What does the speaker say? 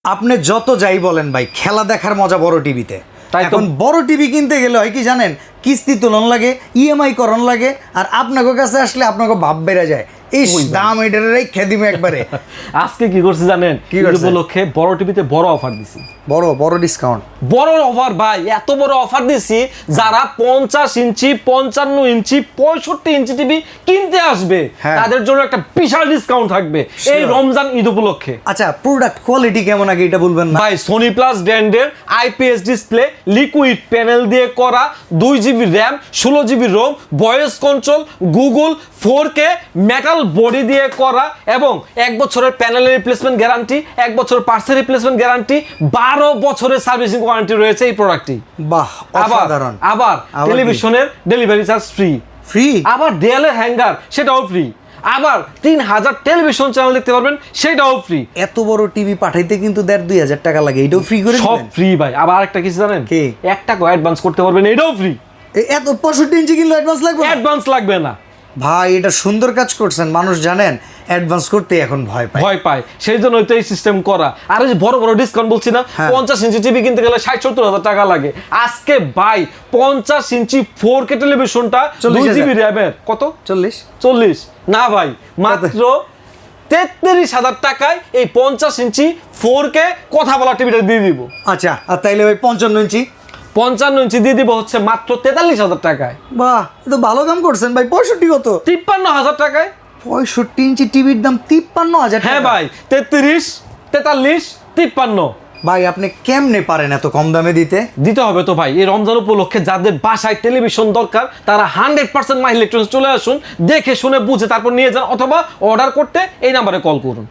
আপনি যত যাই বলেন ভাই, খেলা দেখার মজা বড় টিভিতে। তাই তো। এখন বড় টিভি কিনতে গেলে হয় কি জানেন, কিস্তি তুলন লাগে, ইএমআই করন লাগে, আর আপনাকে কাছে আসলে আপনাকে ভাব বেড়ে যায়, এই দাম এটার রেখে দিবে একবারে। আজকে কি করছি জানেন? কি করছে? উপলক্ষে বড় টিভিতে বড় অফার দিছি। বড় বড় ডিসকাউন্ট, বড় অফার ভাই, এত বড় অফার দিছি, যারা 50 ইঞ্চি 55 ইঞ্চি 65 ইঞ্চি টিভি কিনতে আসবে হ্যাঁ। তাদের জন্য একটা বিশাল ডিসকাউন্ট থাকবে এই রমজান ঈদ উপলক্ষে। আচ্ছা প্রোডাক্ট কোয়ালিটি কেমন আগে এটা বলবেন না? ভাই সোনি প্লাস ব্র্যান্ডের আইপিএস ডিসপ্লে, লিকুইড প্যানেল দিয়ে করা, 2GB RAM, 16GB ROM, voice control, Google, 4K metal body দিয়ে করা, এবং 1 বছরের প্যানেলের রিপ্লেসমেন্ট গ্যারান্টি, 1 বছর পার্টসের রিপ্লেসমেন্ট গ্যারান্টি, 12 বছরের সার্ভিসিং ওয়ারেন্টি রয়েছে এই প্রোডাক্টটি। বাহ, অসাধারণ। আবার আবার কি? টেলিভিশনের ডেলিভারি চার্জ ফ্রি, ফ্রি? আবার দেয়ালের হ্যাঙ্গার সেটাও ফ্রি, আবার 3000 টেলিভিশন চ্যানেল দেখতে পারবেন সেটাও ফ্রি। এত বড় টিভি পাঠাইতে কিন্তু 1,500-2,000 টাকা লাগে, এটাও ফ্রি করে সব দিবেন? ফ্রি ভাই। আবার আরেকটা কিছু জানেন? কি? 1 টাকা অ্যাডভান্স করতে পারবেন, এটাও ফ্রি। এত 65 ইঞ্চি কিনলে অ্যাডভান্স লাগবে না? অ্যাডভান্স লাগবে না ভাই এটা সুন্দর কাজ করছেন। মানুষ জানেন অ্যাডভান্স করতে এখন ভয় পায়। ভয় পায়, সেই জন্যই তো এই সিস্টেম করা। আর এই যে বড় বড় ডিসকাউন্ট বলছি না, হ্যাঁ। 50 ইঞ্চি টিভি কিনতে গেলে 60-70 হাজার টাকা লাগে। আজকে ভাই 50 ইঞ্চি 4K টেলিভিশনটা 40,000 2GB র্যামের কত? 40? না ভাই, মাত্র 33,000 টাকায় এই 50 ইঞ্চি 4K কথা বলা টিভিটা দিয়ে দিব। আচ্ছা, আর তাইলে ভাই 55 ইঞ্চি? 55 ইঞ্চি দিয়ে দিব হচ্ছে মাত্র 43,000 টাকায়। বাহ, এ তো ভালো কাম করছেন ভাই। 65 কত? 53,000 টাকায়। 65 ইঞ্চি টিভির দাম 53,000 হ্যাঁ টাকা? ভাই, 33, 43, 53 ভাই আপনি কেমনে পারেন এত কম দামে দিতে? দিতে হবে তো ভাই। এই রমজান উপলক্ষে যাদের বাসায় টেলিভিশন দরকার তারা 100% মাই ইলেকট্রনিক্স চলে আসুন, দেখে শুনে বুঝে তারপর নিয়ে যান, অথবা অর্ডার করতে এই নাম্বারে কল করুন।